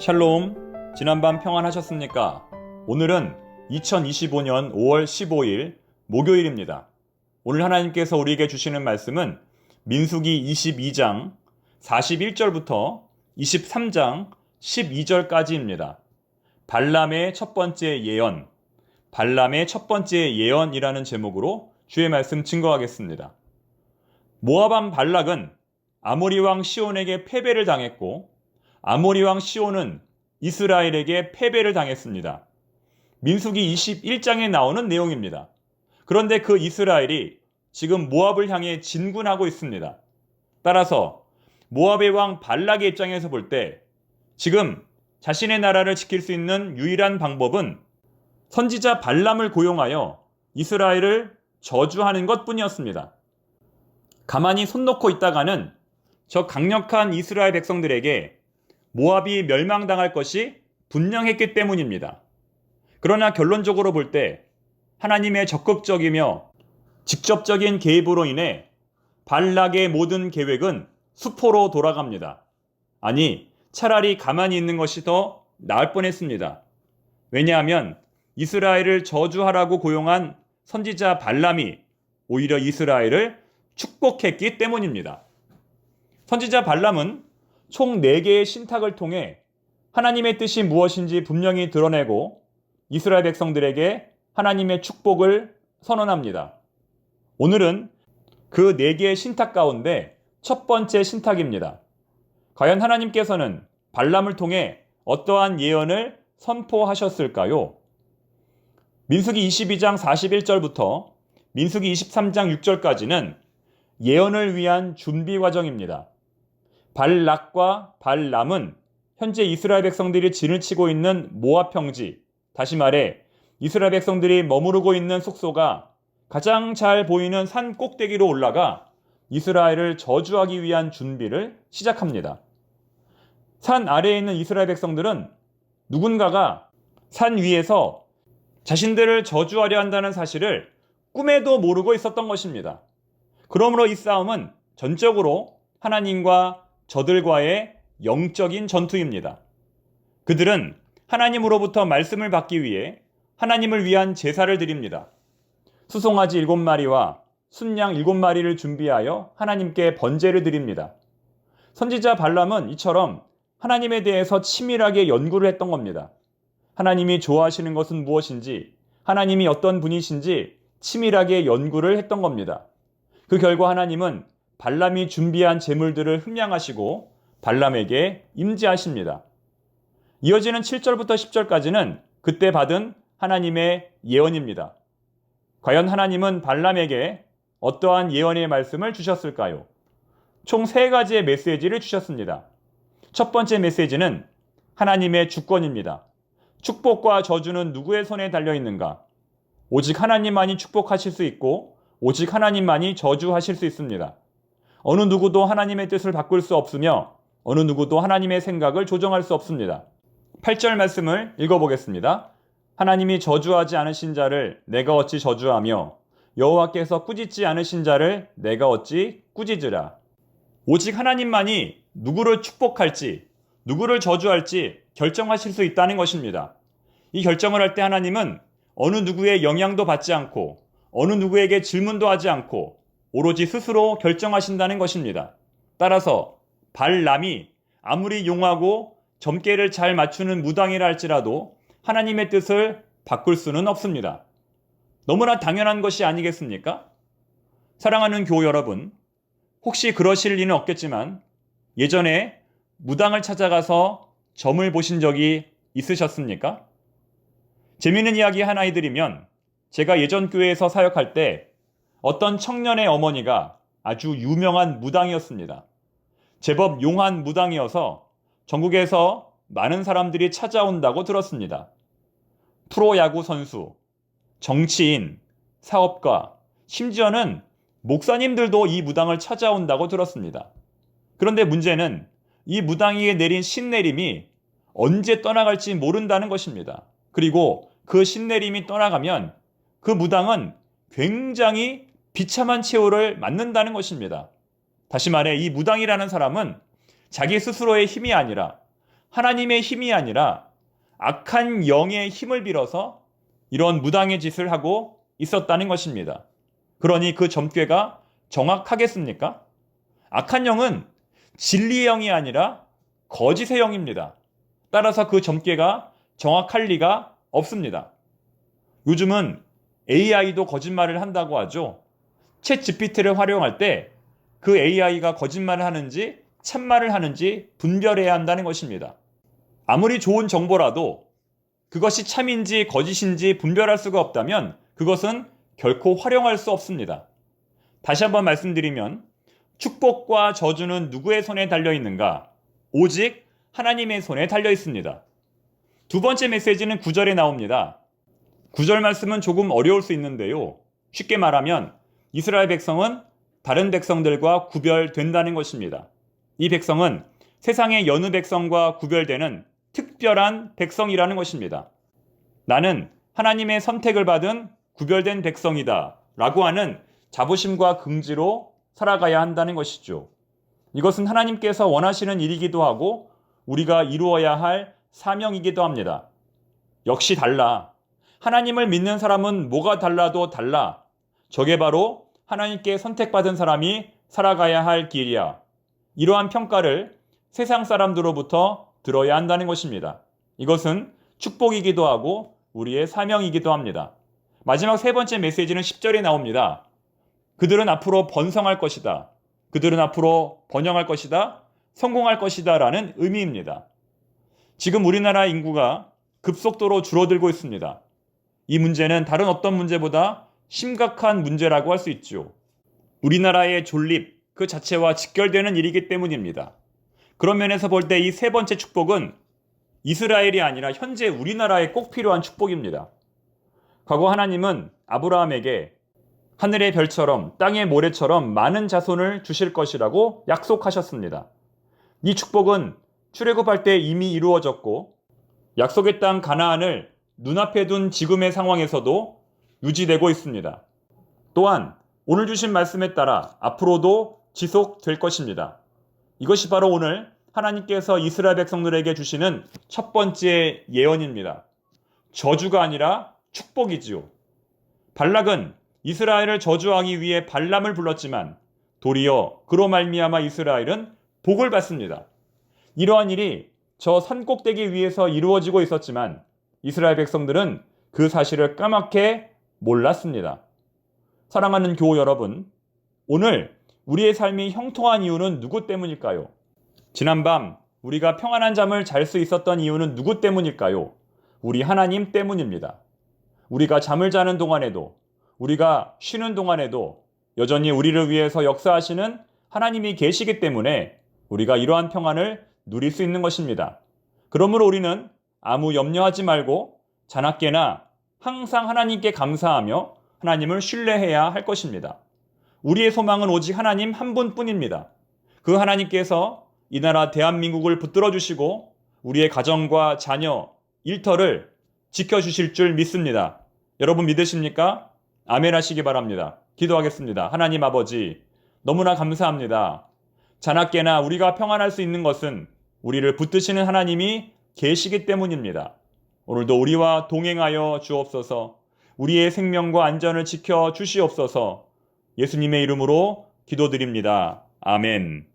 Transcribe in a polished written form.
샬롬, 지난밤 평안하셨습니까? 오늘은 2025년 5월 15일 목요일입니다. 오늘 하나님께서 우리에게 주시는 말씀은 민수기 22장 41절부터 23장 12절까지입니다. 발람의 첫 번째 예언, 발람의 첫 번째 예언이라는 제목으로 주의 말씀 증거하겠습니다. 모압 왕 발락은 아모리 왕 시온에게 패배를 당했고 아모리 왕 시온은 이스라엘에게 패배를 당했습니다. 민수기 21장에 나오는 내용입니다. 그런데 그 이스라엘이 지금 모압을 향해 진군하고 있습니다. 따라서 모압의 왕 발락의 입장에서 볼 때 지금 자신의 나라를 지킬 수 있는 유일한 방법은 선지자 발람을 고용하여 이스라엘을 저주하는 것뿐이었습니다. 가만히 손 놓고 있다가는 저 강력한 이스라엘 백성들에게 모압이 멸망당할 것이 분명했기 때문입니다. 그러나 결론적으로 볼 때 하나님의 적극적이며 직접적인 개입으로 인해 발락의 모든 계획은 수포로 돌아갑니다. 아니, 차라리 가만히 있는 것이 더 나을 뻔했습니다. 왜냐하면 이스라엘을 저주하라고 고용한 선지자 발람이 오히려 이스라엘을 축복했기 때문입니다. 선지자 발람은 총 4개의 신탁을 통해 하나님의 뜻이 무엇인지 분명히 드러내고 이스라엘 백성들에게 하나님의 축복을 선언합니다. 오늘은 그 4개의 신탁 가운데 첫 번째 신탁입니다. 과연 하나님께서는 발람을 통해 어떠한 예언을 선포하셨을까요? 민수기 22장 41절부터 민수기 23장 6절까지는 예언을 위한 준비 과정입니다. 발락과 발람은 현재 이스라엘 백성들이 진을 치고 있는 모압 평지, 다시 말해 이스라엘 백성들이 머무르고 있는 숙소가 가장 잘 보이는 산 꼭대기로 올라가 이스라엘을 저주하기 위한 준비를 시작합니다. 산 아래에 있는 이스라엘 백성들은 누군가가 산 위에서 자신들을 저주하려 한다는 사실을 꿈에도 모르고 있었던 것입니다. 그러므로 이 싸움은 전적으로 하나님과 저들과의 영적인 전투입니다. 그들은 하나님으로부터 말씀을 받기 위해 하나님을 위한 제사를 드립니다. 수송아지 7마리와 순양 7마리를 준비하여 하나님께 번제를 드립니다. 선지자 발람은 이처럼 하나님에 대해서 치밀하게 연구를 했던 겁니다. 하나님이 좋아하시는 것은 무엇인지, 하나님이 어떤 분이신지 치밀하게 연구를 했던 겁니다. 그 결과 하나님은 발람이 준비한 제물들을 흠양하시고 발람에게 임재하십니다. 이어지는 7절부터 10절까지는 그때 받은 하나님의 예언입니다. 과연 하나님은 발람에게 어떠한 예언의 말씀을 주셨을까요? 총 3가지의 메시지를 주셨습니다. 첫 번째 메시지는 하나님의 주권입니다. 축복과 저주는 누구의 손에 달려 있는가? 오직 하나님만이 축복하실 수 있고 오직 하나님만이 저주하실 수 있습니다. 어느 누구도 하나님의 뜻을 바꿀 수 없으며 어느 누구도 하나님의 생각을 조정할 수 없습니다. 8절 말씀을 읽어보겠습니다. 하나님이 저주하지 않으신 자를 내가 어찌 저주하며 여호와께서 꾸짖지 않으신 자를 내가 어찌 꾸짖으라. 오직 하나님만이 누구를 축복할지 누구를 저주할지 결정하실 수 있다는 것입니다. 이 결정을 할 때 하나님은 어느 누구의 영향도 받지 않고 어느 누구에게 질문도 하지 않고 오로지 스스로 결정하신다는 것입니다. 따라서 발람이 아무리 용하고 점괘를 잘 맞추는 무당이라 할지라도 하나님의 뜻을 바꿀 수는 없습니다. 너무나 당연한 것이 아니겠습니까? 사랑하는 교우 여러분, 혹시 그러실 리는 없겠지만 예전에 무당을 찾아가서 점을 보신 적이 있으셨습니까? 재미있는 이야기 하나 해드리면 제가 예전 교회에서 사역할 때 어떤 청년의 어머니가 아주 유명한 무당이었습니다. 제법 용한 무당이어서 전국에서 많은 사람들이 찾아온다고 들었습니다. 프로야구 선수, 정치인, 사업가, 심지어는 목사님들도 이 무당을 찾아온다고 들었습니다. 그런데 문제는 이 무당에게 내린 신내림이 언제 떠나갈지 모른다는 것입니다. 그리고 그 신내림이 떠나가면 그 무당은 굉장히 비참한 최후를 맞는다는 것입니다. 다시 말해 이 무당이라는 사람은 자기 스스로의 힘이 아니라 하나님의 힘이 아니라 악한 영의 힘을 빌어서 이런 무당의 짓을 하고 있었다는 것입니다. 그러니 그 점괘가 정확하겠습니까? 악한 영은 진리의 영이 아니라 거짓의 영입니다. 따라서 그 점괘가 정확할 리가 없습니다. 요즘은 AI도 거짓말을 한다고 하죠. 챗 GPT를 활용할 때 그 AI가 거짓말을 하는지 참말을 하는지 분별해야 한다는 것입니다. 아무리 좋은 정보라도 그것이 참인지 거짓인지 분별할 수가 없다면 그것은 결코 활용할 수 없습니다. 다시 한번 말씀드리면 축복과 저주는 누구의 손에 달려 있는가? 오직 하나님의 손에 달려 있습니다. 두 번째 메시지는 9절에 나옵니다. 9절 말씀은 조금 어려울 수 있는데요. 쉽게 말하면 이스라엘 백성은 다른 백성들과 구별된다는 것입니다. 이 백성은 세상의 여느 백성과 구별되는 특별한 백성이라는 것입니다. 나는 하나님의 선택을 받은 구별된 백성이다 라고 하는 자부심과 긍지로 살아가야 한다는 것이죠. 이것은 하나님께서 원하시는 일이기도 하고 우리가 이루어야 할 사명이기도 합니다. 역시 달라. 하나님을 믿는 사람은 뭐가 달라도 달라. 저게 바로 하나님께 선택받은 사람이 살아가야 할 길이야. 이러한 평가를 세상 사람들로부터 들어야 한다는 것입니다. 이것은 축복이기도 하고 우리의 사명이기도 합니다. 마지막 세 번째 메시지는 10절에 나옵니다. 그들은 앞으로 번성할 것이다. 그들은 앞으로 번영할 것이다. 성공할 것이다 라는 의미입니다. 지금 우리나라 인구가 급속도로 줄어들고 있습니다. 이 문제는 다른 어떤 문제보다 심각한 문제라고 할 수 있죠. 우리나라의 존립 그 자체와 직결되는 일이기 때문입니다. 그런 면에서 볼 때 이 세 번째 축복은 이스라엘이 아니라 현재 우리나라에 꼭 필요한 축복입니다. 과거 하나님은 아브라함에게 하늘의 별처럼 땅의 모래처럼 많은 자손을 주실 것이라고 약속하셨습니다. 이 축복은 출애굽할 때 이미 이루어졌고 약속의 땅 가나안을 눈앞에 둔 지금의 상황에서도 유지되고 있습니다. 또한 오늘 주신 말씀에 따라 앞으로도 지속될 것입니다. 이것이 바로 오늘 하나님께서 이스라엘 백성들에게 주시는 첫 번째 예언입니다. 저주가 아니라 축복이지요. 발락은 이스라엘을 저주하기 위해 발람을 불렀지만 도리어 그로 말미암아 이스라엘은 복을 받습니다. 이러한 일이 저 산꼭대기 위에서 이루어지고 있었지만 이스라엘 백성들은 그 사실을 까맣게 몰랐습니다. 사랑하는 교우 여러분, 오늘 우리의 삶이 형통한 이유는 누구 때문일까요? 지난밤 우리가 평안한 잠을 잘 수 있었던 이유는 누구 때문일까요? 우리 하나님 때문입니다. 우리가 잠을 자는 동안에도 우리가 쉬는 동안에도 여전히 우리를 위해서 역사하시는 하나님이 계시기 때문에 우리가 이러한 평안을 누릴 수 있는 것입니다. 그러므로 우리는 아무 염려하지 말고 자나깨나 항상 하나님께 감사하며 하나님을 신뢰해야 할 것입니다. 우리의 소망은 오직 하나님 한 분뿐입니다. 그 하나님께서 이 나라 대한민국을 붙들어 주시고 우리의 가정과 자녀, 일터를 지켜주실 줄 믿습니다. 여러분 믿으십니까? 아멘 하시기 바랍니다. 기도하겠습니다. 하나님 아버지, 너무나 감사합니다. 자나깨나 우리가 평안할 수 있는 것은 우리를 붙드시는 하나님이 계시기 때문입니다. 오늘도 우리와 동행하여 주옵소서. 우리의 생명과 안전을 지켜 주시옵소서. 예수님의 이름으로 기도드립니다. 아멘.